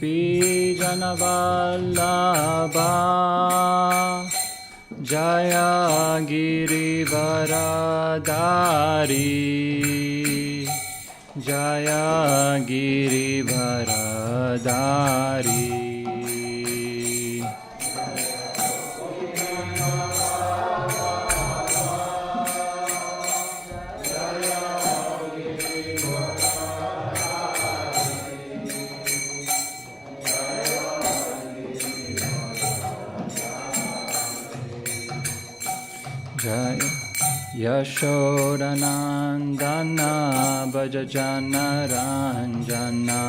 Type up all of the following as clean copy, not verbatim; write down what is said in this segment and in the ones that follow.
Gopi Janavallabha Jaya Girivaradari Jaya Girivaradari Yashodanandana Bhajajana Ranjana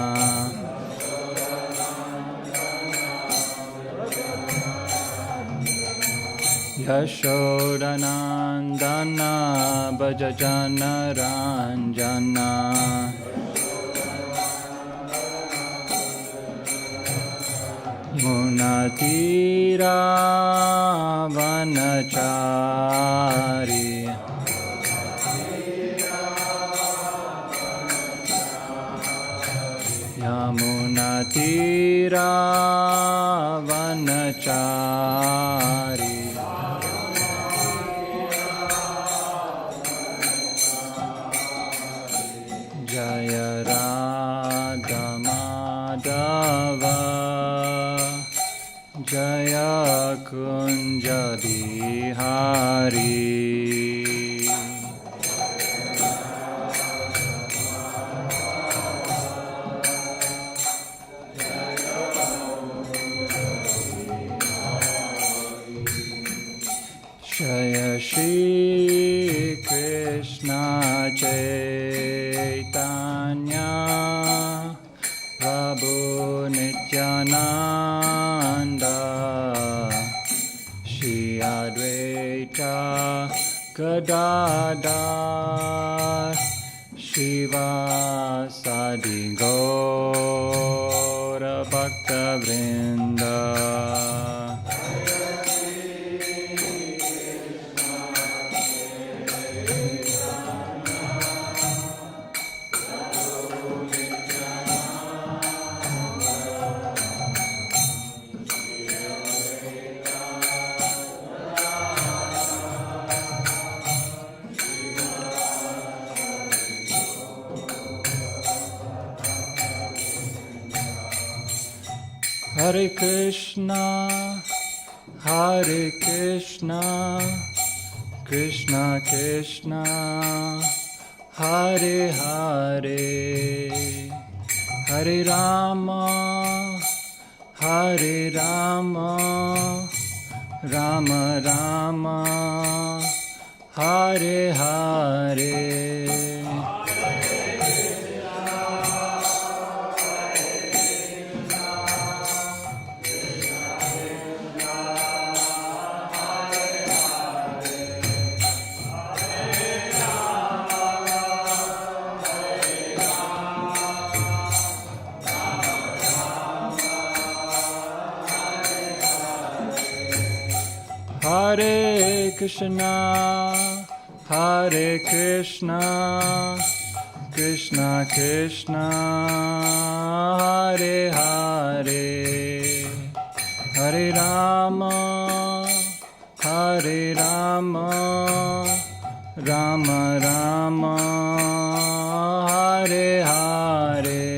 Yashodanandana Bhajajana Ranjana Munatira Vanachari Yamunatira Vanachari Jaya Radha Madhava Jaya Kunja Bihari Jaya Shri Krishna Chaitanya Prabhu Nityananda Shri Advaita Gadadhar Shivasadi Gaura Bhakta Vrinda Hare Krishna, Krishna Krishna, Hare Hare, Hare Rama, Rama Rama, Hare Hare. Hare Krishna, Krishna Krishna, Hare Hare, Hare Rama, Rama Rama, Hare Hare.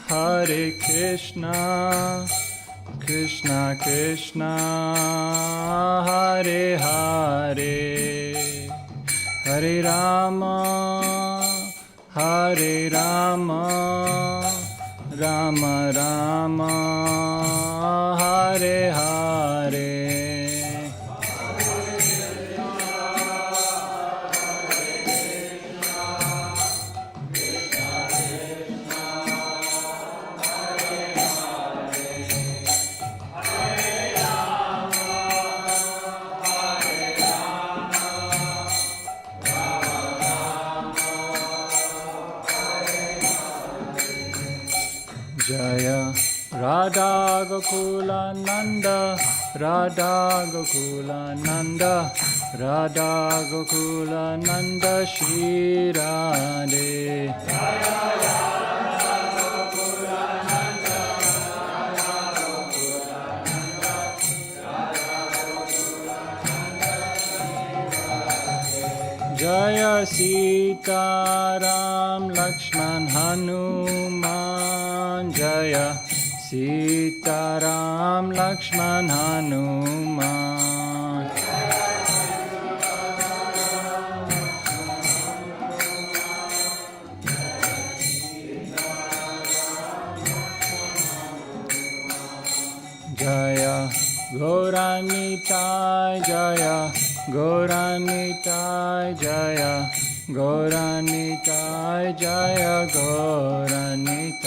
Hare Krishna, Krishna Krishna, Hare Hare, Hare Rama, Rama Rama, Hare Hare. Hare Radha Gokula Nanda, Radha Gokula Nanda, Radha Gokula Nanda, Shri Radhe. Jaya Sita Ram Lakshman Hanuman, Jaya Sita Ram Lakshman Hanuman. Jaya Gauranitai, Jaya Gauranitai, Jaya Gauranitai, Jaya Gauranitai.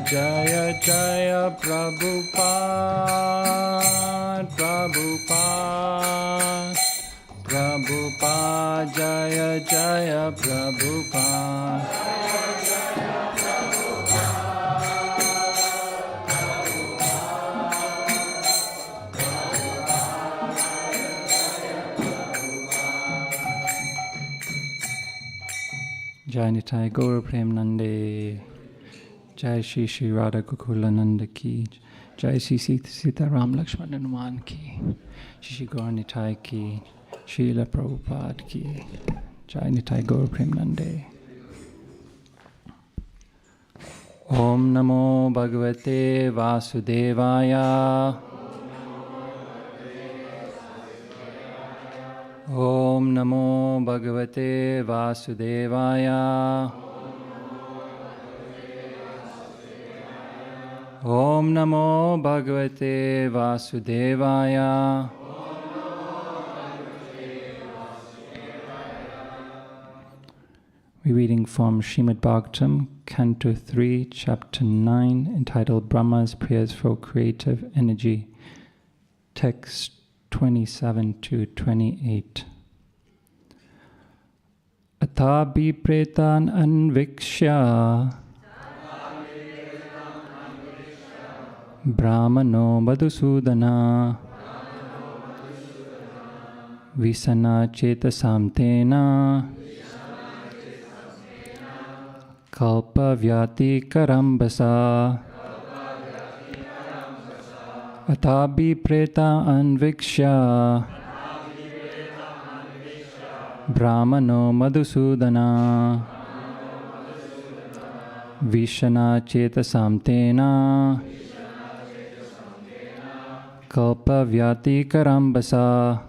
Jaya Jaya Prabhupada, Prabhupada, Prabhupada, Jaya Jaya Prabhupada. Jai Nitai Gaur Prem Nande, Jai Shri Shri Radha Gokula Nanda ki, Jai Shri Sita Ram Lakshman Hanuman ki, Shri Gaur Nitai ki, Srila Prabhupada ki, Jai Nitai Gaur Prem Nande. Om Namo Bhagavate Vasudevaya. Om Namo Bhagavate Vasudevaya. Om Namo Bhagavate Vasudevaya. We're reading from Srimad Bhagavatam, Canto 3, Chapter 9, entitled Brahma's Prayers for Creative Energy, text 27 to 28. Atabi pretan anvikshya Brahmano Madhusudana Visana Chetasam Tena Kalpa Vyati Karambasa Atabi Preta Anvikshya Brahmano Madhusudana Vishana Chetasam Tena Kalpa Vyati Karambasa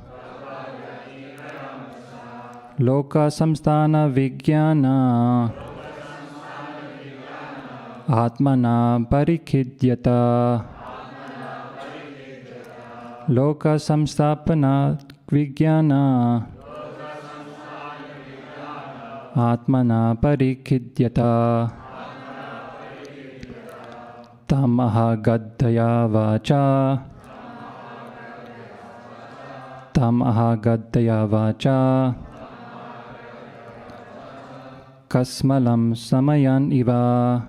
Loka Samstana Vijnana Atmana Parikhidyata Loka Samstapana Vijnana Atmana Parikhidyata Tamaha Gaddaya Vacha Tamaha Gaddaya Vacha Kasmalam Samayan Iva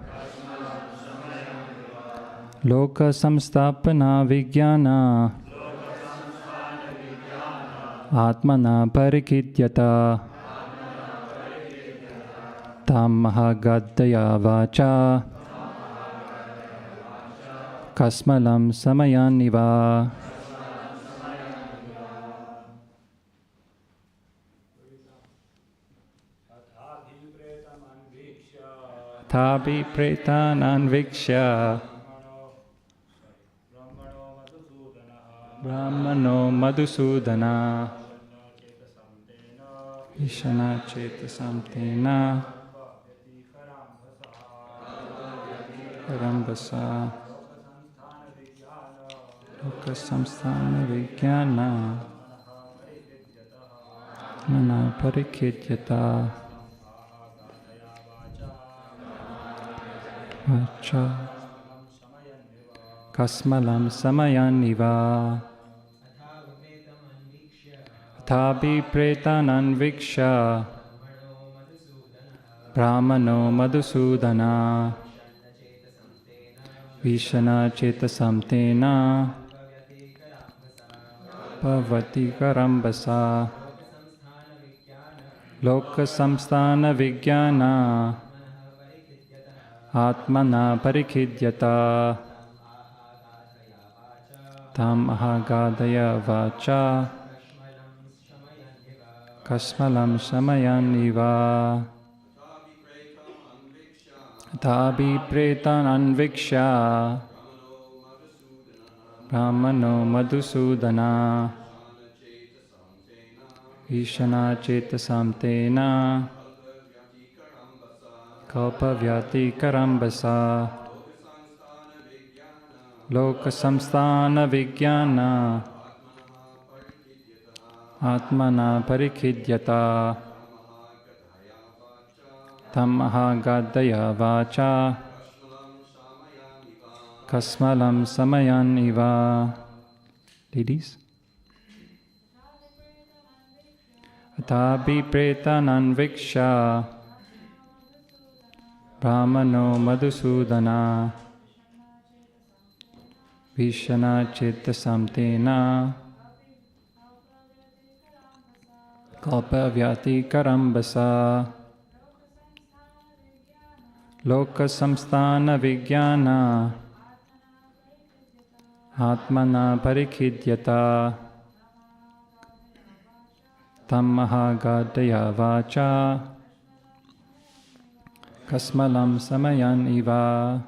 Loka Samstapana Vijnana Atmana Parikhidyata Tamaha Gaddaya Vacha Kasmalam Samayan Iva. Tabi pretan anvikshya Brahmano Madhusudana Ishana Chetasam Tena Karambasa Loka Samsthana Vijnana Mana Parikhidyata Kasmalam Samayaniva Athabi pretanan viksha Brahmano Madhusudana Vishana chetasam tena Bhavati karambasa Loka samsthana vijnana Atmana parikhidyata Tam ahagadaya vacha Kasmalam shamayaniva Tabi pretan anviksha Brahmano Madhusudana Ishana chetasam tena Kalpavyati karambasa Loka samsthana vijnana Atmana parikhidyata Tam gadaya vacha Kasmalam samayan iva. Ladies. Atabi pretan anviksha Brahmano Madhusudana Vishana chetasam tena Kalpavyati karambasa Loka samsthana vijnana Atmana parikhidyata Tam gadaya vacha Kasmalam samayan iva.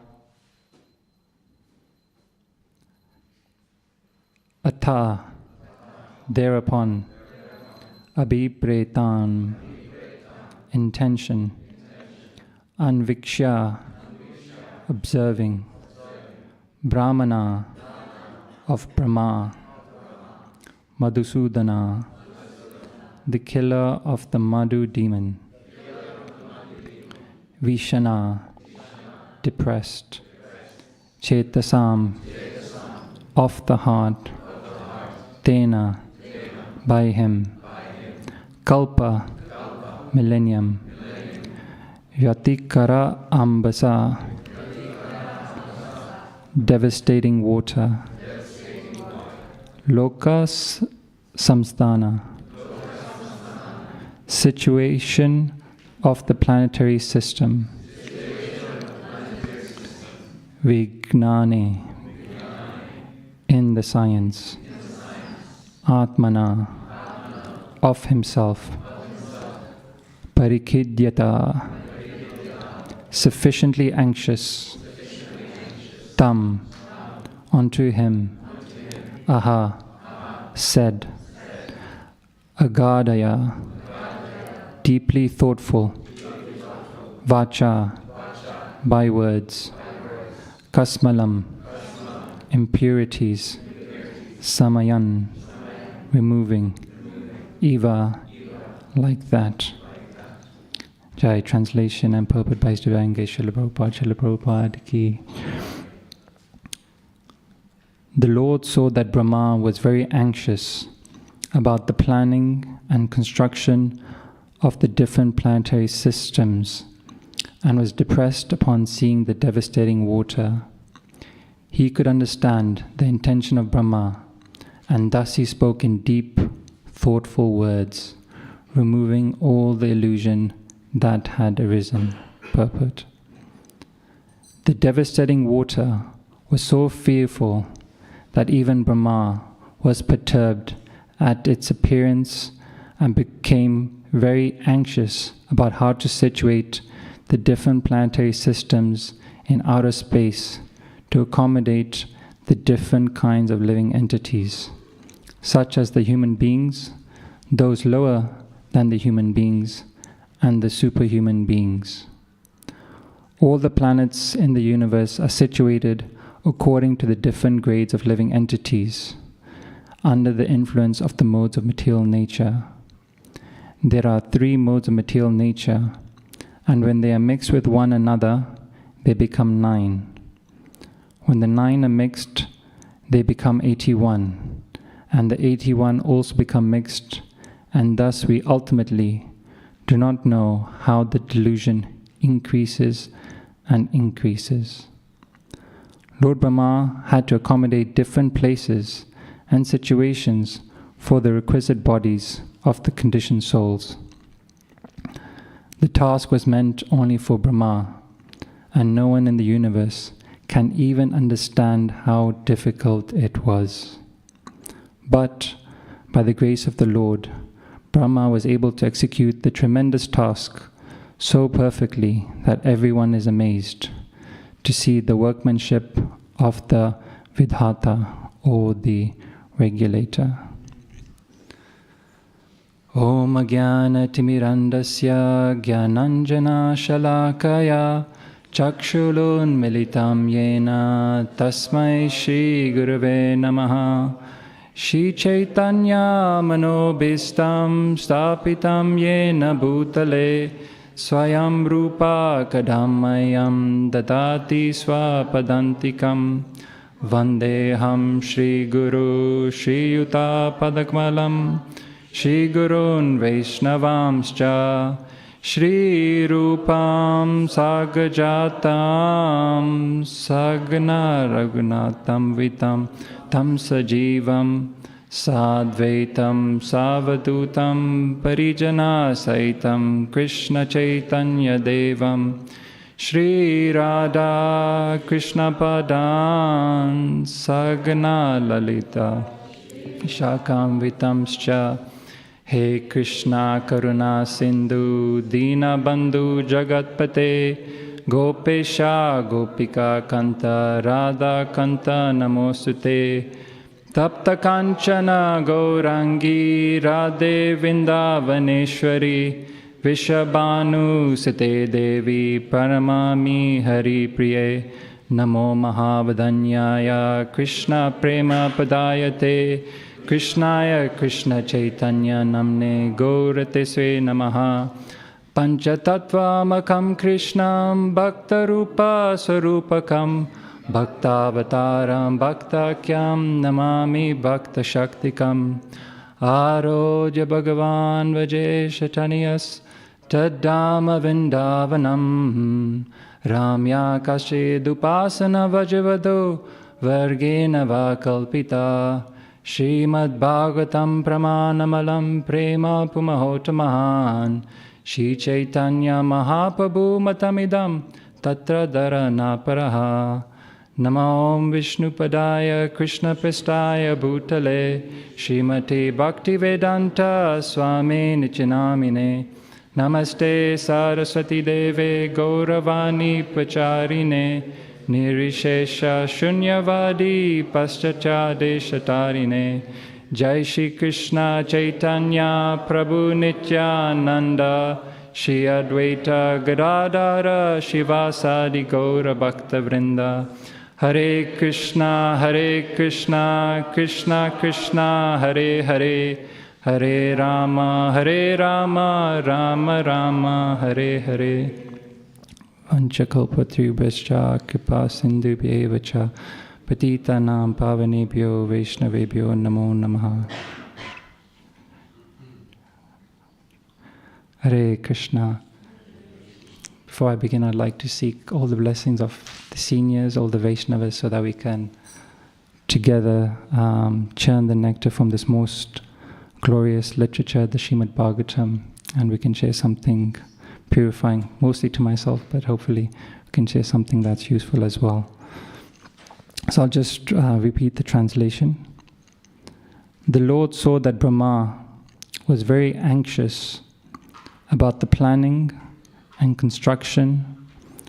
Atha, thereupon, abhipretan, intention, anviksha, observing, Brahmana, of Brahma, Madhusudana, the killer of the Madhu demon, Vishana, depressed, Chetasam, of the heart, Tena, by him, Kalpa, millennium, Yatikara ambasa, devastating water, Lokas samsthana, situation of the planetary system, Vijnane, in the science, Atmana, of himself, Parikhidyata, sufficiently anxious, Tam, unto him, Aha, said, Agadaya, deeply thoughtful, Vacha, by words, Kasmalam, impurities, Samayan, removing, Eva, like that. Jai, translation and purport by His Divine Grace Srila Prabhupada ki. The Lord saw that Brahma was very anxious about the planning and construction of the different planetary systems and was depressed upon seeing the devastating water. He could understand the intention of Brahma, and thus he spoke in deep, thoughtful words, removing all the illusion that had arisen. Purport. The devastating water was so fearful that even Brahma was perturbed at its appearance and became very anxious about how to situate the different planetary systems in outer space to accommodate the different kinds of living entities, such as the human beings, those lower than the human beings, and the superhuman beings. All the planets in the universe are situated according to the different grades of living entities, under the influence of the modes of material nature. There are 3 modes of material nature, and when they are mixed with one another, they become 9. When the 9 are mixed, they become 81, and the 81 also become mixed and thus we ultimately do not know how the delusion increases and increases. Lord Brahma had to accommodate different places and situations for the requisite bodies of the conditioned souls. The task was meant only for Brahma, and no one in the universe can even understand how difficult it was. But by the grace of the Lord, Brahma was able to execute the tremendous task so perfectly that everyone is amazed to see the workmanship of the Vidhata, or the regulator. Om Jnana Timirandasya Jnananjana Shalakaya Chakshulun Militam Yena Tasmai Shri Gurave Namaha Shri Chaitanya Manobhistam Stapitam Yena Bhutale Swayam Rupa Kadamayam Dadati Swapadantikam Vandeham Shri Guru Shri Yuta Padakmalam Shri Gurun Vaishnavamscha Shri Rupam Sagajatam Sagna Raghunatam Vitam Tam Sajivam Sadvaitam Savadutam Parijana Saitam Krishna Chaitanya Devam Shri Radha Krishna Padan Sagna Lalita Shakam Vitamscha He Krishna Karuna Sindhu Dina Bandhu Jagatpate Gopesha Gopika Kanta Radha Kanta Namosute Tapta Kanchana Gaurangi Radhe Vindavaneshwari Vishabhanu Site Devi Paramami Hari Priye Namo Mahavadanyaya Krishna Prema Padayate Krishnaya Krishna Chaitanya Namne Gaurate Sve Namaha Panchatattva Makam Krishnam Bhakta Rupa Sarupakam Bhaktavataram Bhaktakyam Namami Bhakta Shaktikam Aroja Bhagavan Vajeshatanyas Taddama Vindavanam Ramya Kashidupasana Vajavado Vargena Vakalpita Srimad Bhagavatam Pramanamalam Prema Pumahotamahan Shri Chaitanya Mahaprabhu Matamidam Tatra Dharanaparaha Namo Om Vishnupadaya Krishna Prestaya Bhutale Srimati Bhaktivedanta Swami Nichinamine Namaste Saraswati Deve Gauravani Pacharine Nirishesha Shunyavadi Paschachadeshatarine Jai Shri Krishna Chaitanya Prabhu Nityananda Shri Advaita Gadadara Shivasadi Gaura Bhakta Vrinda Hare Krishna Krishna Krishna Hare Hare Hare Rama Rama Rama Hare Hare Vanchakalpatrubhascha Kripa Sindhubhyeva cha Patitanam Pavanebhyo Vaishnavebhyo Namo Namaha. Hare Krishna. Before I begin, I'd like to seek all the blessings of the seniors, all the Vaishnavas, so that we can together churn the nectar from this most glorious literature, the Srimad Bhagavatam, and we can share something purifying, mostly to myself, but hopefully we can share something that's useful as well. So I'll just repeat the translation. The Lord saw that Brahma was very anxious about the planning and construction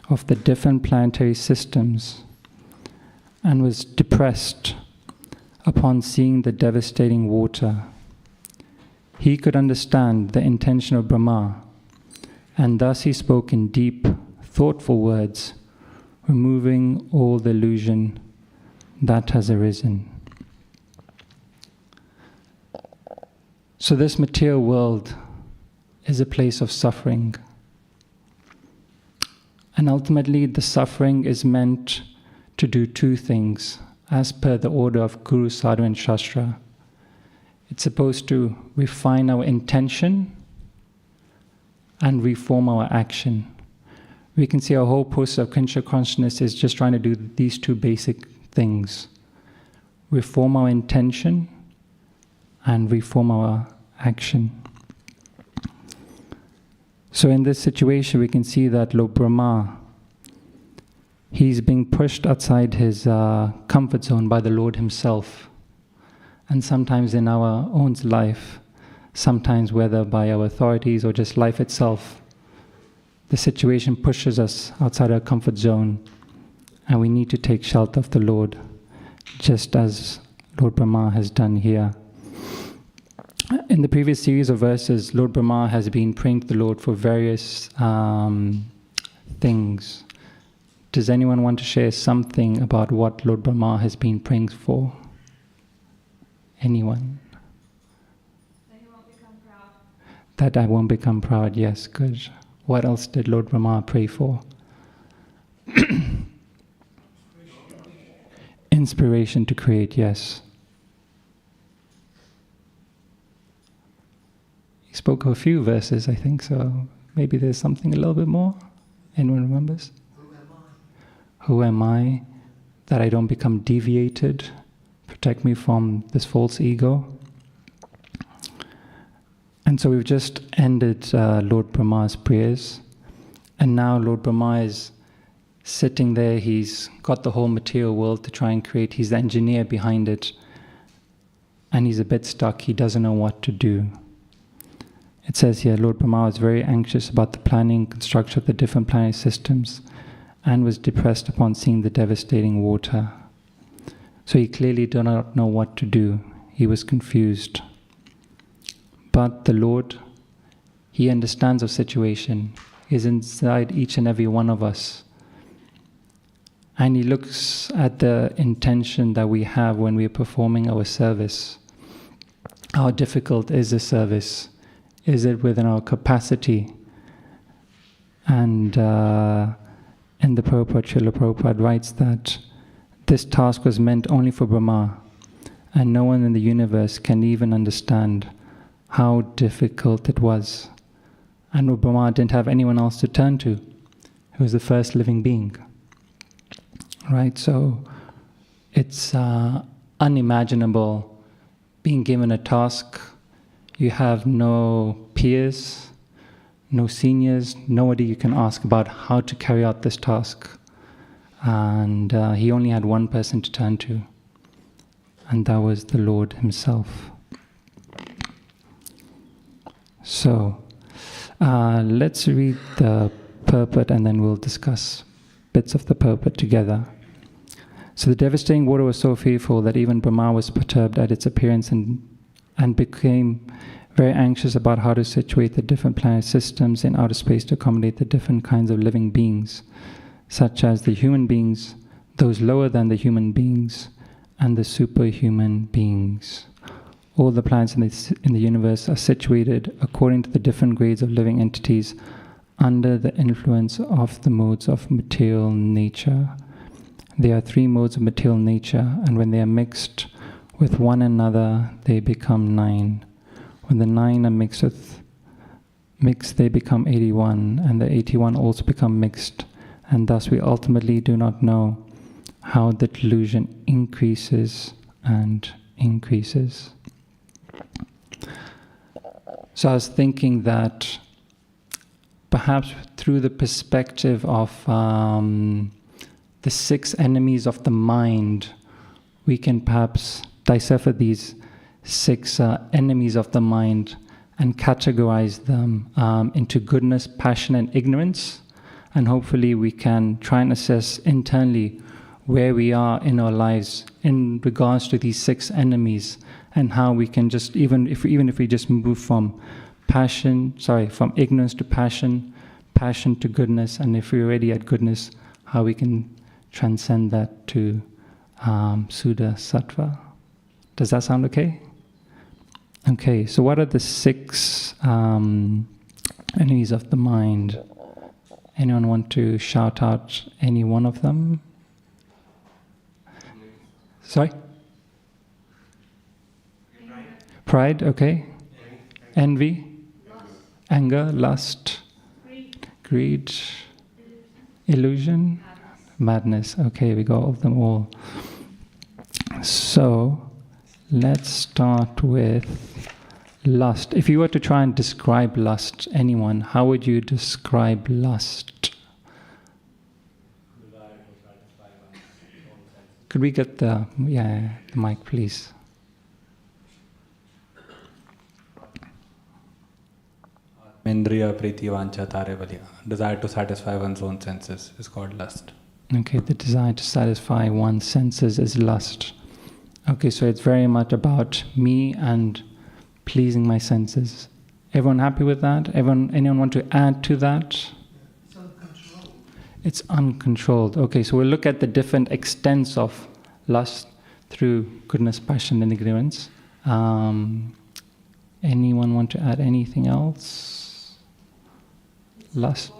of the different planetary systems and was depressed upon seeing the devastating water. He could understand the intention of Brahma, and thus he spoke in deep, thoughtful words, removing all the illusion that has arisen. So this material world is a place of suffering. And ultimately the suffering is meant to do two things, as per the order of Guru, Sadhu and Shastra. It's supposed to refine our intention and reform our action. We can see our whole process of Krishna consciousness is just trying to do these two basic things. Reform our intention and reform our action. So in this situation, we can see that Lord Brahma, he's being pushed outside his comfort zone by the Lord himself. And sometimes in our own life, sometimes whether by our authorities or just life itself, the situation pushes us outside our comfort zone, and we need to take shelter of the Lord, just as Lord Brahma has done here. In the previous series of verses, Lord Brahma has been praying to the Lord for various things. Does anyone want to share something about what Lord Brahma has been praying for? Anyone? That he won't become proud. That I won't become proud, yes, good. What else did Lord Brahma pray for? Inspiration to create, yes. He spoke of a few verses, I think, so maybe there's something a little bit more. Anyone remembers? Who am I? That I don't become deviated. Protect me from this false ego. And so we've just ended Lord Brahma's prayers. And now Lord Brahma is sitting there. He's got the whole material world to try and create. He's the engineer behind it. And he's a bit stuck. He doesn't know what to do. It says here, Lord Brahma was very anxious about the planning and construction of the different planetary systems and was depressed upon seeing the devastating water. So he clearly did not know what to do. He was confused. But the Lord, he understands our situation. He's inside each and every one of us. And he looks at the intention that we have when we are performing our service. How difficult is the service? Is it within our capacity? And in the Prabhupada, Srila Prabhupada writes that this task was meant only for Brahma, and no one in the universe can even understand how difficult it was. And Lord Brahma didn't have anyone else to turn to. He was the first living being. Right? So it's unimaginable being given a task. You have no peers, no seniors, nobody you can ask about how to carry out this task. And he only had one person to turn to, and that was the Lord himself. So, let's read the purport and then we'll discuss bits of the purport together. So the devastating water was so fearful that even Brahma was perturbed at its appearance and became very anxious about how to situate the different planet systems in outer space to accommodate the different kinds of living beings, such as the human beings, those lower than the human beings, and the superhuman beings. All the planets in the universe are situated according to the different grades of living entities under the influence of the modes of material nature. There are 3 modes of material nature, and when they are mixed with one another, they become 9. When the 9 are mixed, they become 81, and the 81 also become mixed. And thus we ultimately do not know how the delusion increases and increases. So I was thinking that perhaps through the perspective of the 6 enemies of the mind, we can perhaps decipher these 6 enemies of the mind and categorize them into goodness, passion, and ignorance. And hopefully we can try and assess internally where we are in our lives in regards to these 6 enemies, and how we can just, even if we just move from from ignorance to passion, passion to goodness, and if we're already at goodness, how we can transcend that to Suddha Sattva. Does that sound okay? Okay, so what are the 6 enemies of the mind? Anyone want to shout out any one of them? Sorry? Pride, okay. Envy, anger, lust, greed, illusion, madness. Okay, we got all of them all. So, let's start with lust. If you were to try and describe lust, anyone, how would you describe lust? Could we get the mic, please? Indriya priti vancha tare valya. Desire to satisfy one's own senses is called lust. Okay, the desire to satisfy one's senses is lust. Okay, so it's very much about me and pleasing my senses. Everyone happy with that? Anyone want to add to that? It's uncontrolled. It's uncontrolled. Okay, so we'll look at the different extents of lust through goodness, passion, and ignorance. Anyone want to add anything else? Lust.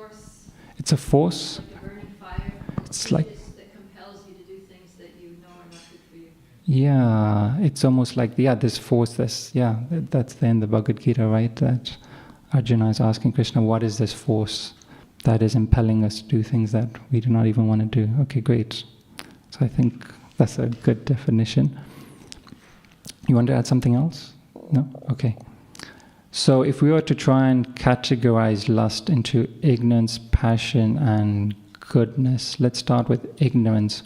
It's a force. Like a burning fire. It's like that compels you to do things that you know are not good for you. Yeah, it's almost like this force. That's the in the Bhagavad Gita, right? That Arjuna is asking Krishna, what is this force that is impelling us to do things that we do not even want to do? Okay, great. So I think that's a good definition. You want to add something else? No? Okay. So if we were to try and categorize lust into ignorance, passion, and goodness, let's start with ignorance.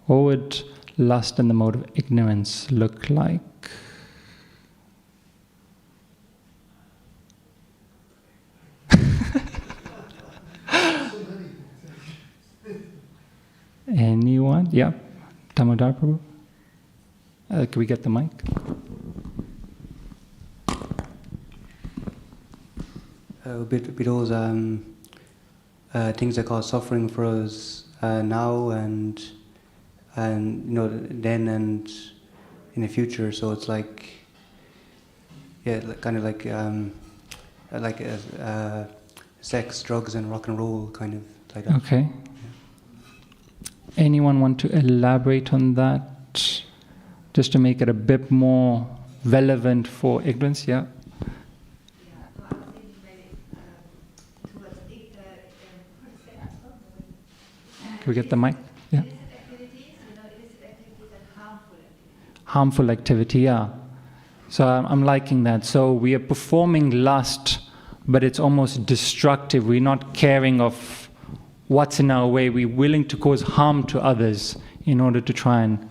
What would lust in the mode of ignorance look like? Anyone? Yeah. Damodar Prabhu? Can we get the mic? Because things that cause suffering for us now and then and in the future. So it's like kind of like sex, drugs, and rock and roll, kind of like that. Okay. Anyone want to elaborate on that, just to make it a bit more relevant for ignorance? Yeah. Can we get the mic? Yeah. Harmful activity, yeah. So I'm liking that. So we are performing lust, but it's almost destructive. We're not caring of what's in our way. We're willing to cause harm to others in order to try and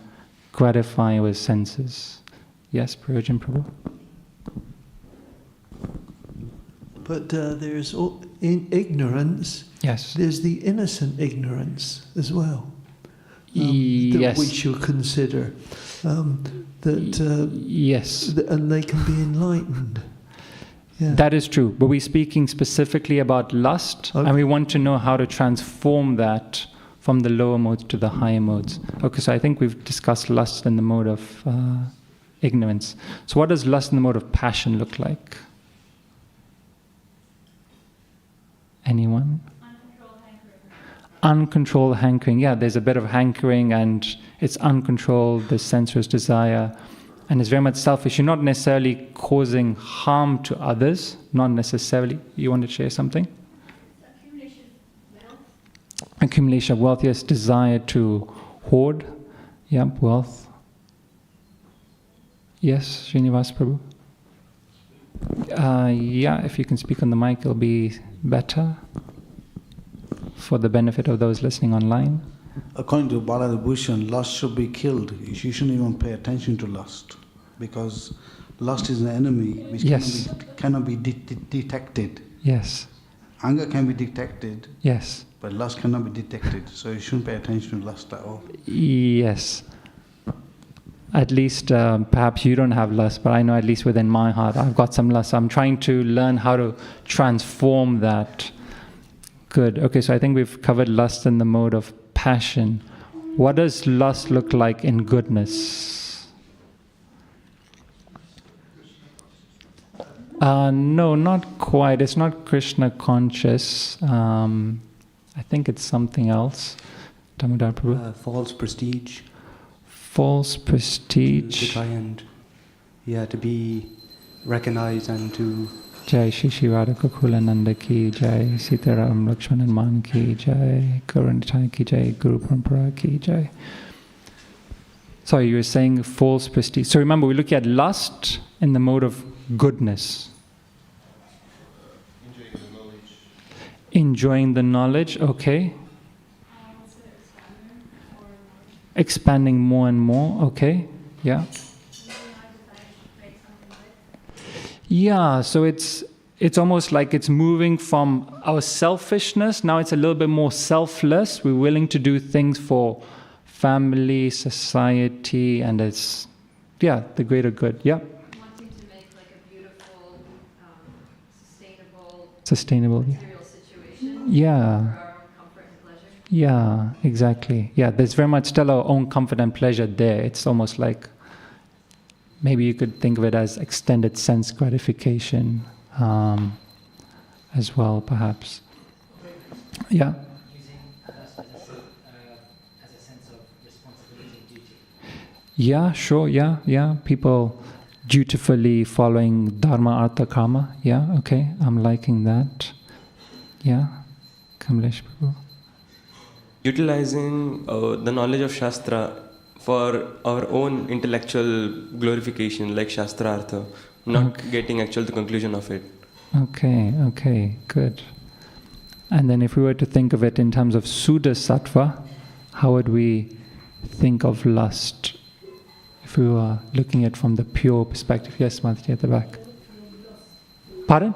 gratify our senses. Yes, Prayojan Prabhu? But there's in ignorance. Yes. There's the innocent ignorance as well. Yes. That we should consider. Yes. And they can be enlightened. Yeah. That is true. But we're speaking specifically about lust, Okay. and we want to know how to transform that from the lower modes to the higher modes. Okay, so I think we've discussed lust in the mode of ignorance. So what does lust in the mode of passion look like? Anyone? Uncontrolled hankering. Uncontrolled hankering. Yeah, there's a bit of hankering and it's uncontrolled, there's sensuous desire, and it's very much selfish. You're not necessarily causing harm to others, not necessarily. You want to share something? Accumulation of wealth. Accumulation of wealth, yes, desire to hoard. Yeah, wealth. Yes, Srinivas Prabhu? Yeah, if you can speak on the mic, it'll be better for the benefit of those listening online. According to Balaji Bhushan, lust should be killed. You shouldn't even pay attention to lust, because lust is an enemy which Yes. cannot be detected. Yes, Anger can be detected, yes, but lust cannot be detected. So you shouldn't pay attention to lust at all. yes. At least, perhaps you don't have lust, but I know at least within my heart, I've got some lust. I'm trying to learn how to transform that. Good. Okay, so I think we've covered lust in the mode of passion. What does lust look like in goodness? No, not quite. It's not Krishna conscious. I think it's something else. Damodar Prabhu? False prestige. False To prestige. try and, to be recognize and to Jai Shri Shri Radha Kukulananda ki Jai, Sitaram Lakshmanan Man ki Jai, Guru Nitai ki Jai, Guru Parampara ki Jai. Sorry, you were saying false prestige. So remember, we're looking at lust in the mode of goodness. Enjoying the knowledge, okay. Expanding more and more, okay. Yeah. Yeah, so it's almost like it's moving from our selfishness, now it's a little bit more selfless. We're willing to do things for family, society, and it's, the greater good. Yeah. Wanting to make like a beautiful, sustainable material situation Yeah. for our own comfort and pleasure. Yeah, exactly. Yeah, there's very much still our own comfort and pleasure there. It's almost like, maybe you could think of it as extended sense gratification as well, perhaps. Yeah. Yeah, sure, yeah. People dutifully following Dharma, Artha, Kama. Yeah, okay, I'm liking that. Yeah, Kamlesh Prabhu. Utilizing the knowledge of Shastra for our own intellectual glorification, like Shastra Artha, not getting actual the conclusion of it. Okay, good. And then if we were to think of it in terms of Suddha Sattva, how would we think of lust? If we were looking at it from the pure perspective. Yes, Mataji at the back. Pardon?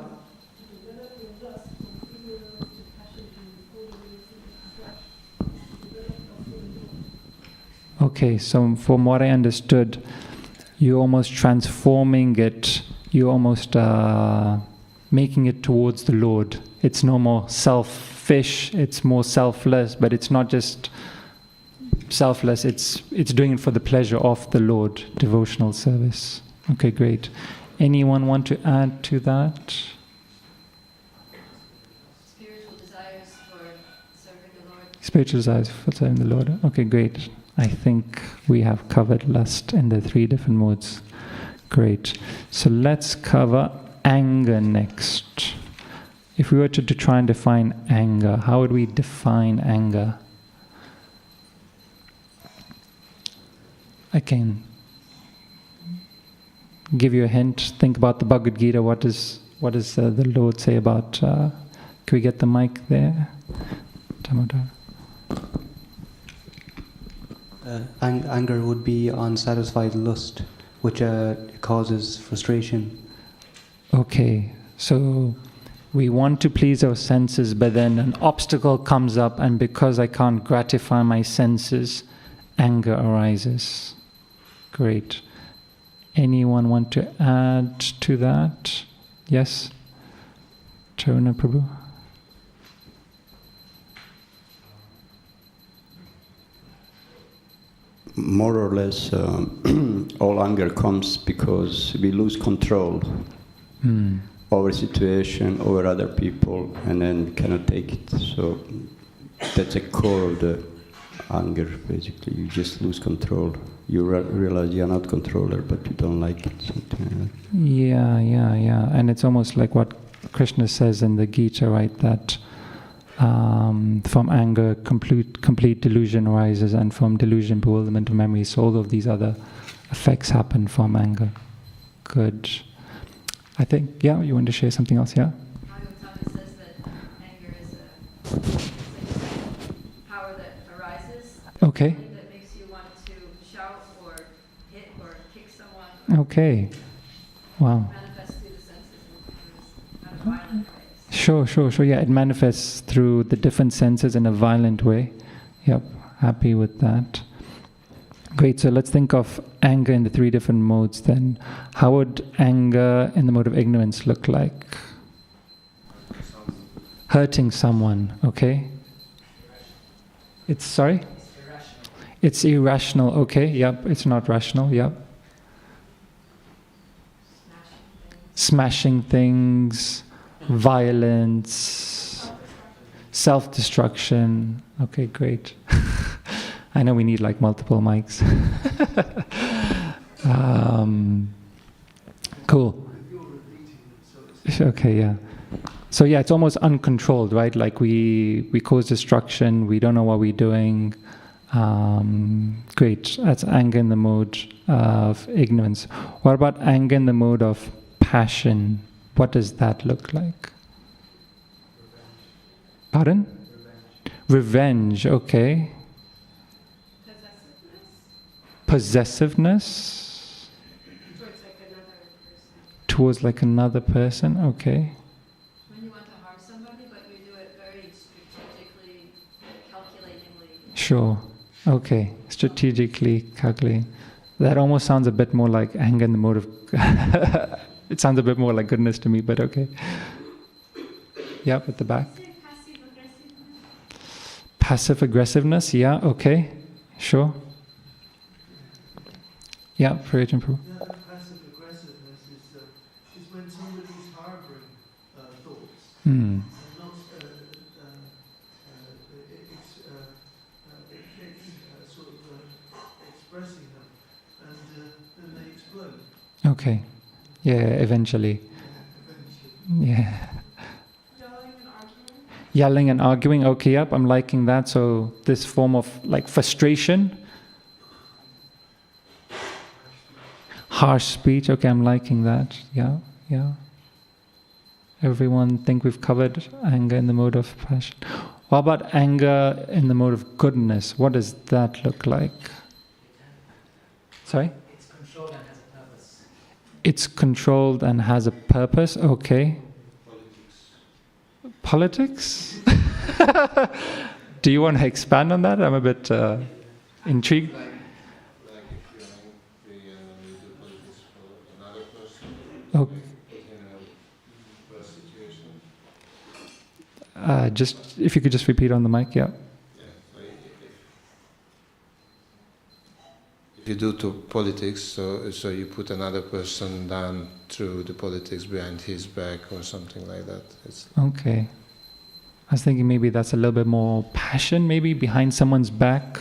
Okay, so from what I understood, you're almost transforming it, you're almost making it towards the Lord. It's no more selfish, it's more selfless, but it's not just selfless, it's doing it for the pleasure of the Lord, devotional service. Okay, great. Anyone want to add to that? Spiritual desires for serving the Lord. Spiritual desires for serving the Lord. Okay, great. I think we have covered lust in the 3 different modes. Great. So let's cover anger next. If we were to try and define anger, how would we define anger? I can give you a hint. Think about the Bhagavad Gita. What does the Lord say about... can we get the mic there? Damodar. Anger would be unsatisfied lust, which causes frustration. Okay, so we want to please our senses, but then an obstacle comes up, and because I can't gratify my senses, anger arises. Great. Anyone want to add to that? Yes? Charuna Prabhu? More or less, all anger comes because we lose control over situation, over other people, and then we cannot take it. So that's a core of the anger, basically. You just lose control. You realize you're not controller, but you don't like it. Something like that. Yeah. And it's almost like what Krishna says in the Gita, right? That from anger, complete delusion arises, and from delusion, bewilderment of memory. So all of these other effects happen from anger. Good. I think, you want to share something else, yeah? Bhagavatam says that anger is a power that arises. Okay. That makes you want to shout or hit or kick someone. Okay. Wow. Manifests through the senses in a violent way. Sure. Yeah, it manifests through the different senses in a violent way. Yep, happy with that. Great, so let's think of anger in the 3 different modes then. How would anger in the mode of ignorance look like? Hurting someone, okay? It's irrational. It's irrational, okay, yep. It's not rational, yep. Smashing things, violence, self-destruction. Okay, great. I know we need like multiple mics. Cool. Okay, yeah. So yeah, it's almost uncontrolled, right? Like we cause destruction, we don't know what we're doing. Great, that's anger in the mode of ignorance. What about anger in the mode of passion? What does that look like? Pardon? Revenge, okay. Possessiveness? Towards like another person, okay. When you want to harm somebody, but you do it very strategically, calculatingly. Sure. Okay. Strategically calculating. That almost sounds a bit more like anger in the mode of... It sounds a bit more like goodness to me, but okay. Yep, at the back. Passive aggressiveness, yeah, okay. Sure. Yeah, Prayat and Prabhu. Yeah, passive aggressiveness is when somebody's harbouring thoughts. Hmm. Not, sort of expressing them, and then they explode. Okay. Yeah, eventually. Yeah. Yelling and arguing, okay, yep, I'm liking that. So this form of like frustration. Harsh speech, okay, I'm liking that. Yeah, yeah. Everyone think we've covered anger in the mode of passion. What about anger in the mode of goodness? What does that look like? Sorry? It's controlled and has a purpose, okay. Politics? Do you want to expand on that? I'm a bit intrigued. Okay. Just if you could just repeat on the mic, yeah. If you do to politics, so you put another person down through the politics behind his back or something like that. Okay. I was thinking maybe that's a little bit more passion, maybe behind someone's back.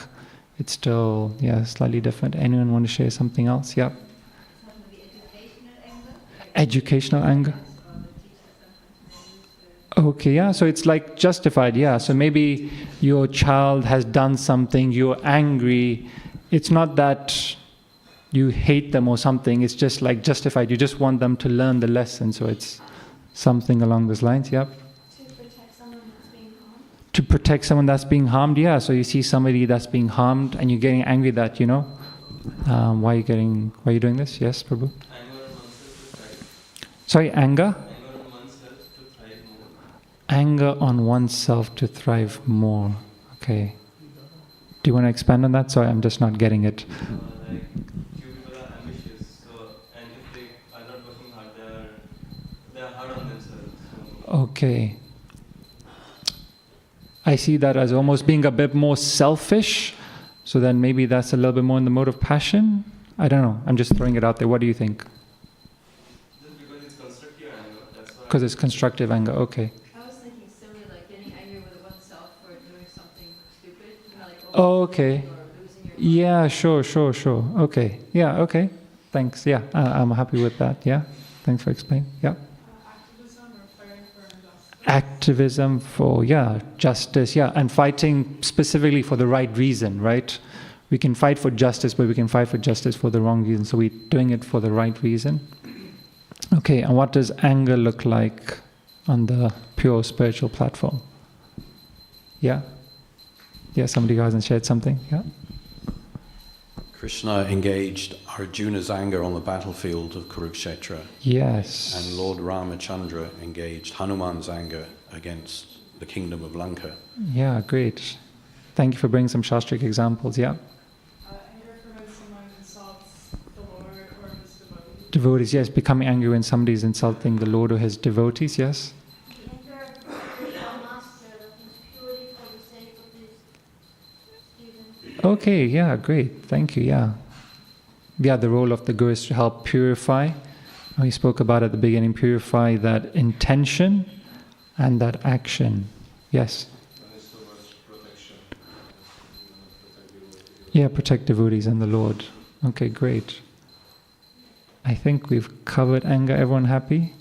It's still, yeah, slightly different. Anyone want to share something else? Yeah. Educational anger. Okay, yeah, so it's like justified, yeah. So maybe your child has done something, you're angry. It's not that you hate them or something, it's just like justified. You just want them to learn the lesson, so it's something along those lines, yep. To protect someone that's being harmed? To protect someone that's being harmed, yeah. So you see somebody that's being harmed and you're getting angry that, why are you doing this? Yes, Prabhu? Sorry, anger? Anger on oneself to thrive more. Okay. Do you want to expand on that? Sorry, I'm just not getting it. Like, few people are ambitious, and if they are not working hard, they are hard on themselves. Okay. I see that as almost being a bit more selfish, so then maybe that's a little bit more in the mode of passion? I don't know. I'm just throwing it out there. What do you think? Just because it's constructive anger, that's why. Because it's constructive anger, okay. I was thinking similarly, like getting angry with oneself for doing something stupid, like Oh, okay. or losing your Yeah, sure. Okay. Yeah, okay. Thanks. Yeah, I'm happy with that. Yeah. Thanks for explaining. Yeah. Activism or fighting for injustice? Activism for, justice, and fighting specifically for the right reason, right? We can fight for justice, but we can fight for justice for the wrong reason. So we're doing it for the right reason. Okay, and what does anger look like on the pure spiritual platform? Yeah? Yeah, somebody who hasn't shared something? Yeah? Krishna engaged Arjuna's anger on the battlefield of Kurukshetra. Yes. And Lord Ramachandra engaged Hanuman's anger against the kingdom of Lanka. Yeah, great. Thank you for bringing some Shastric examples, yeah. Anger for when someone insults the Lord or his devotees. Devotees, yes. Becoming angry when somebody is insulting the Lord or his devotees, yes. Anger for the master that is purely for the sake of his student. Okay, yeah, great. Thank you, yeah. Yeah, the role of the Guru is to help purify. We spoke about at the beginning, purify that intention and that action. Yes? Yeah, protect devotees and the Lord. Okay, great. I think we've covered anger. Everyone happy?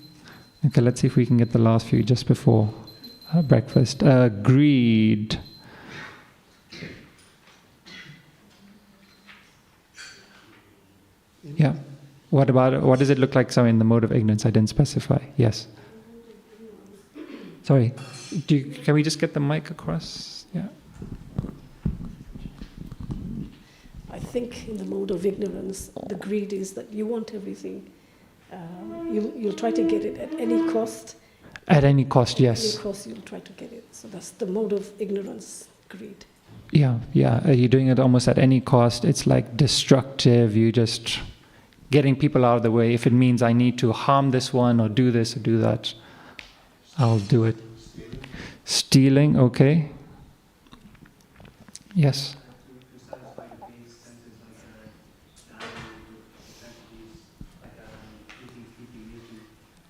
Okay, let's see if we can get the last few just before breakfast. Greed. Yeah. What does it look like, sorry, in the mode of ignorance? I didn't specify. Yes. Sorry. Can we just get the mic across? Yeah. I think in the mode of ignorance, the greed is that you want everything. You'll try to get it at any cost. At any cost, yes. At any cost, you'll try to get it. So that's the mode of ignorance, greed. Yeah. You're doing it almost at any cost. It's like destructive. You just getting people out of the way. If it means I need to harm this one or do this or do that, I'll do it. Stealing, okay. Yes.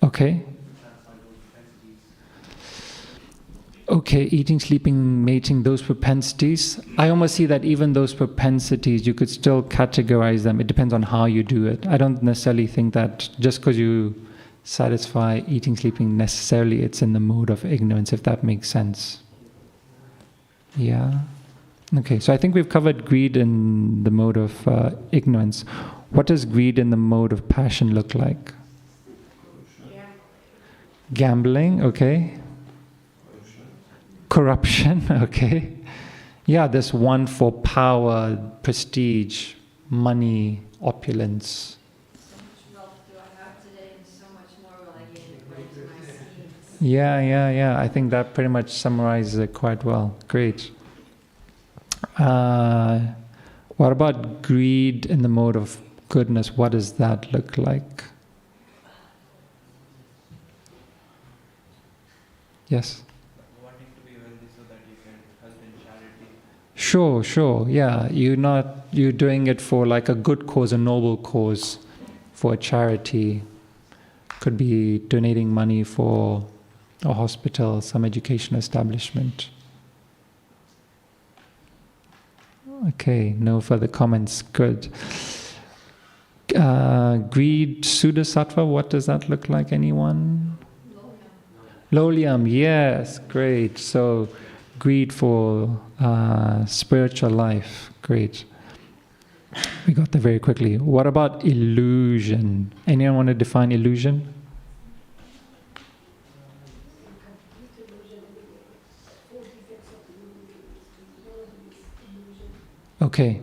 Okay. Okay, eating, sleeping, mating, those propensities. I almost see that even those propensities, you could still categorize them. It depends on how you do it. I don't necessarily think that just because you satisfy eating, sleeping, necessarily it's in the mode of ignorance, if that makes sense. Yeah. Okay, so I think we've covered greed in the mode of ignorance. What does greed in the mode of passion look like? Gambling, okay. Corruption, okay. Yeah, this one for power, prestige, money, opulence. So much wealth do I have today, and so much more will I gain according to my schemes. Yeah. I think that pretty much summarizes it quite well. Great. What about greed in the mode of goodness? What does that look like? Yes? Wanting to be wealthy so that you can help in charity. Sure. Yeah, you're doing it for like a good cause, a noble cause, for a charity. Could be donating money for a hospital, some education establishment. Okay, no further comments. Good. Greed, Sudasattva, what does that look like? Anyone? Loliam, yes, great. So, greed for spiritual life, great. We got there very quickly. What about illusion? Anyone want to define illusion? Okay.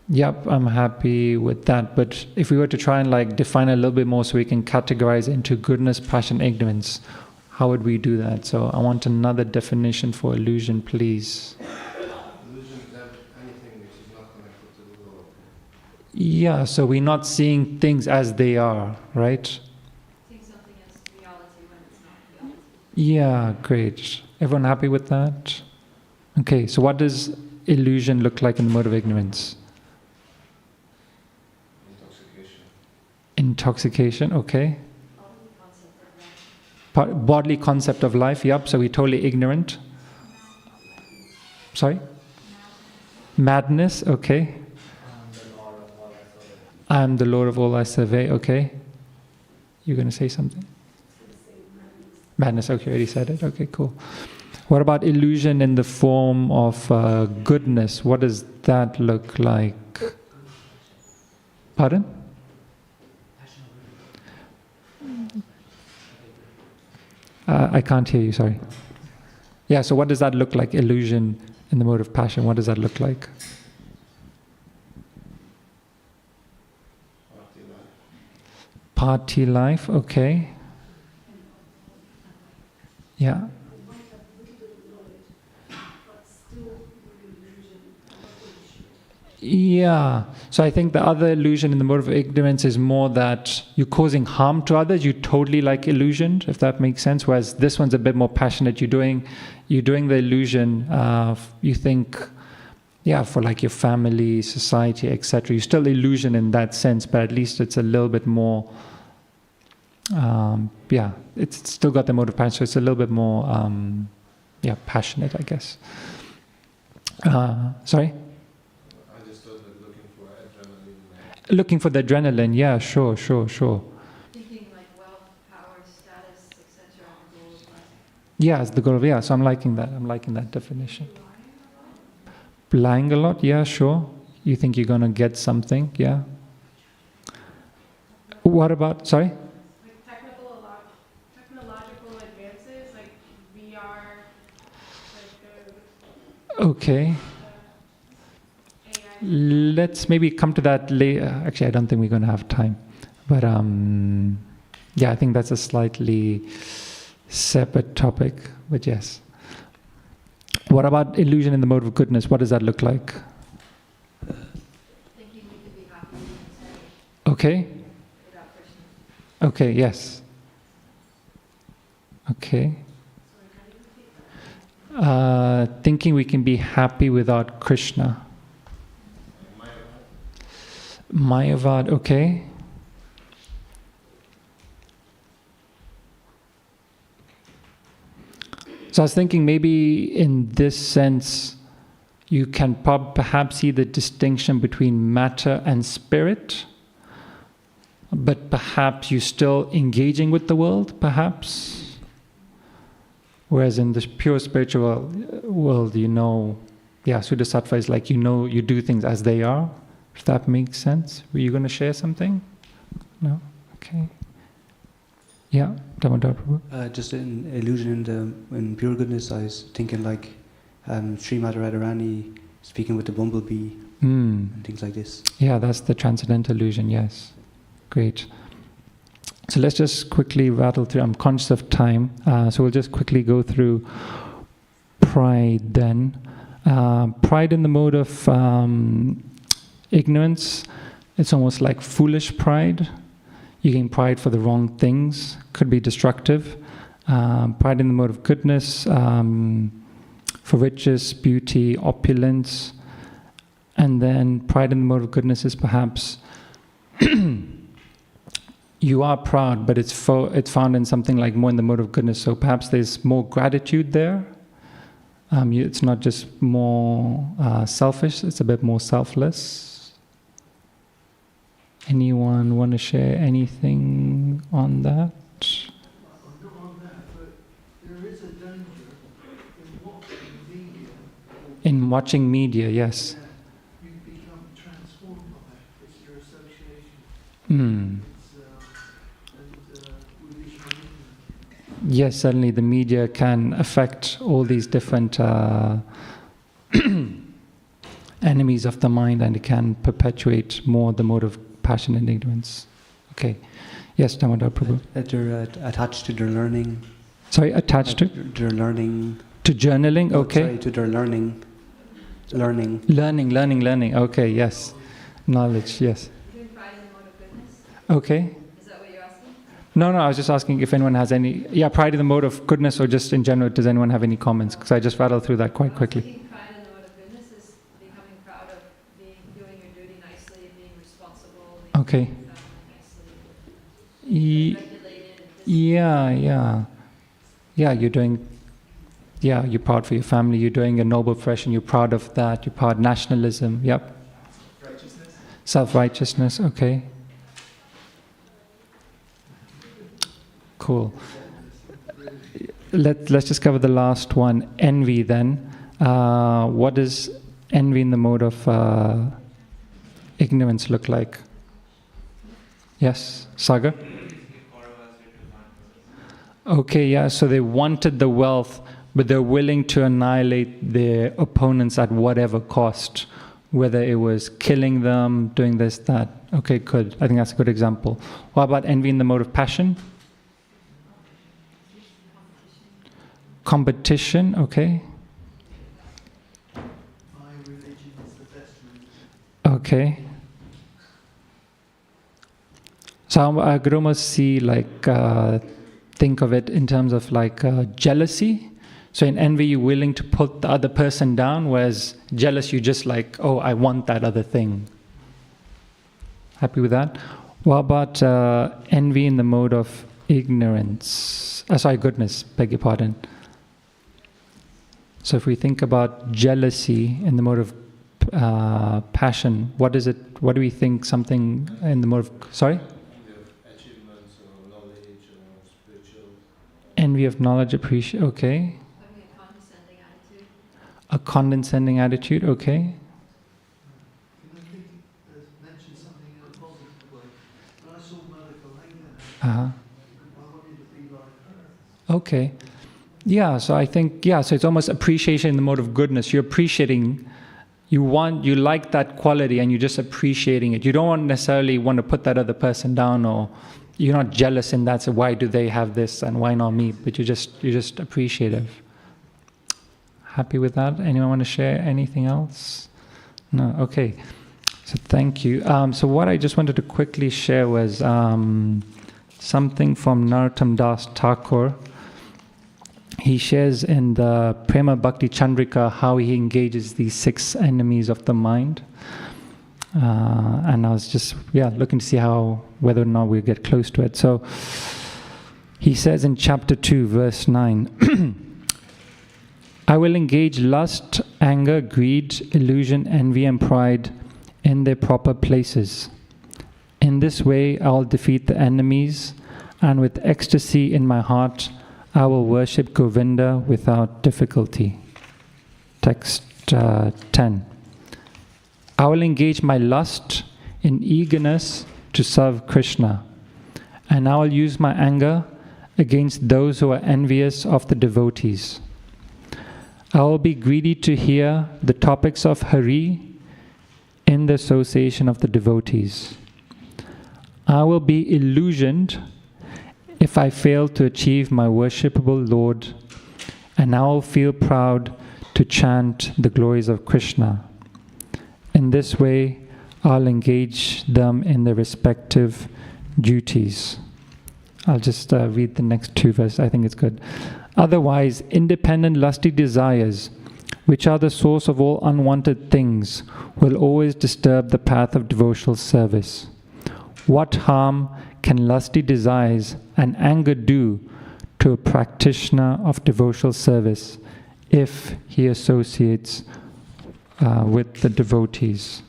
Yep, I'm happy with that. But if we were to try and like define a little bit more so we can categorize into goodness, passion, ignorance, how would we do that? So I want another definition for illusion, please. Illusion is anything which is not connected to the Lord. Yeah, so we're not seeing things as they are, right? Seeing something as reality when it's not reality. Yeah, great. Everyone happy with that? Okay, so what does illusion look like in the mode of ignorance? Intoxication, okay. Bodily concept of life, yep, so we're totally ignorant. Sorry? Madness, okay. I'm the Lord of all I survey, okay. You're going to say something? Madness, okay, already said it, okay, cool. What about illusion in the form of goodness? What does that look like? Pardon? I can't hear you, sorry. Yeah, so what does that look like? Illusion in the mode of passion, what does that look like? Party life, okay. Yeah. Yeah, so I think the other illusion in the mode of ignorance is more that you're causing harm to others. You totally like illusion, if that makes sense. Whereas this one's a bit more passionate. You're doing the illusion. You think, yeah, for like your family, society, etc. You still illusion in that sense, but at least it's a little bit more. Yeah, it's still got the mode of passion, so it's a little bit more, passionate, I guess. Sorry. Looking for the adrenaline, yeah, sure. Thinking like wealth, power, status. Yeah, it's the goal of, yeah, so I'm liking that definition. Lying a lot, yeah, sure. You think you're going to get something, yeah. What about, sorry? Like technological advances, like VR, Okay. Let's maybe come to that later. Actually, I don't think we're going to have time. But yeah, I think that's a slightly separate topic, but yes. What about illusion in the mode of goodness? What does that look like? Thinking we could be happy Okay. without Krishna. Okay, yes. Okay. Thinking we can be happy without Krishna. Mayavad, okay. So I was thinking maybe in this sense you can perhaps see the distinction between matter and spirit, but perhaps you're still engaging with the world, perhaps. Whereas in the pure spiritual world, Suddhasattva is like, you do things as they are, if that makes sense. Were you going to share something? No? Okay. Yeah, Damodar Prabhu. Just an illusion in pure goodness, I was thinking like Srimad Radharani speaking with the bumblebee and things like this. Yeah, that's the transcendental illusion, yes. Great. So let's just quickly rattle through. I'm conscious of time, so we'll just quickly go through pride then. Pride in the mode of ignorance, it's almost like foolish pride. You gain pride for the wrong things, could be destructive. Pride in the mode of goodness, for riches, beauty, opulence. And then pride in the mode of goodness is perhaps you are proud, but it's found in something like more in the mode of goodness. So perhaps there's more gratitude there. It's not just more selfish, it's a bit more selfless. Anyone want to share anything on that? Not on that, but there is a danger in watching media. In watching media, yes. You become transformed by it. It's your association. We become ignorant. Yes, certainly the media can affect all these different enemies of the mind, and it can perpetuate more the mode of passion and ignorance. Okay. Yes, Damodar Prabhu. That they're attached to their learning. Sorry, attached to? Their learning. To journaling, okay. Sorry, to their learning. Learning. Okay, yes. Knowledge, yes. Doing pride in the mode of goodness? Okay. Is that what you're asking? No, I was just asking if anyone has any, pride in the mode of goodness, or just in general, does anyone have any comments? Because I just rattled through that quite quickly. Pride in the mode of goodness is becoming proud of doing your duty nicely, being responsible, Okay. You're proud for your family, you're doing a noble profession, you're proud of that, you're proud nationalism, yep. Self-righteousness, okay. Cool. Let's just cover the last one, envy then. What does envy in the mode of ignorance look like? Yes, Sagar? Okay, yeah, so they wanted the wealth, but they're willing to annihilate their opponents at whatever cost, whether it was killing them, doing this, that. Okay, good. I think that's a good example. What about envy in the mode of passion? Competition, okay. My religion is the best religion. Okay. So I could almost see, think of it in terms of jealousy. So in envy, you're willing to put the other person down, whereas jealous, you just I want that other thing. Happy with that? What about envy in the mode of ignorance? Goodness, beg your pardon. So if we think about jealousy in the mode of passion, what is it? What do we think something in the mode of... Sorry? envy of knowledge, appreciate. Okay. Having a condescending attitude. A condescending attitude. Okay. Mention something in a positive way. When I saw medical anger, Uh-huh. I wanted to be like her. Okay. Yeah, so I think, so it's almost appreciation in the mode of goodness. You're appreciating, you like that quality and you're just appreciating it. You don't necessarily want to put that other person down, or you're not jealous in that, so why do they have this and why not me? But you're just appreciative. Happy with that? Anyone want to share anything else? No? Okay. So thank you. So what I just wanted to quickly share was something from Narottam Das Thakur. He shares in the Prema Bhakti Chandrika how he engages these 6 enemies of the mind. And I was just, looking to see whether or not we get close to it. So he says in chapter 2, verse 9, I will engage lust, anger, greed, illusion, envy, and pride in their proper places. In this way, I will defeat the enemies, and with ecstasy in my heart, I will worship Govinda without difficulty. Text 10. I will engage my lust in eagerness to serve Krishna, and I will use my anger against those who are envious of the devotees. I will be greedy to hear the topics of Hari in the association of the devotees. I will be illusioned if I fail to achieve my worshipable Lord, and I will feel proud to chant the glories of Krishna. In this way, I'll engage them in their respective duties. I'll just read the next 2 verses. I think it's good. Otherwise, independent lusty desires, which are the source of all unwanted things, will always disturb the path of devotional service. What harm can lusty desires and anger do to a practitioner of devotional service if he associates with the devotees?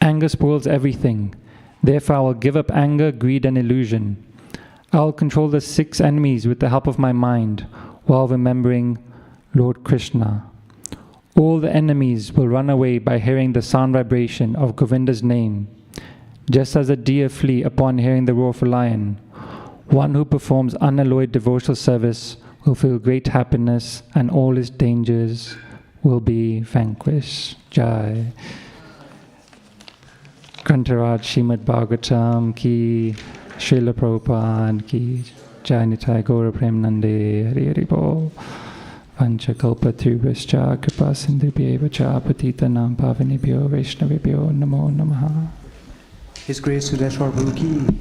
Anger spoils everything. Therefore, I will give up anger, greed, and illusion. I will control the 6 enemies with the help of my mind while remembering Lord Krishna. All the enemies will run away by hearing the sound vibration of Govinda's name. Just as a deer flee upon hearing the roar of a lion, one who performs unalloyed devotional service will feel great happiness, and all his dangers will be vanquished. Jai. Grantaraj Srimad Bhagavatam ki, Srila Prabhupada ki, Jai Nitai Gaura Premanande, Hari Hari Bol. Vanchakalpatrubhascha kripa sindhubhyeva cha patitanam pavanebhyo vaishnavibhyo namo namaha. His Grace Siddheshvara Dāsa ki.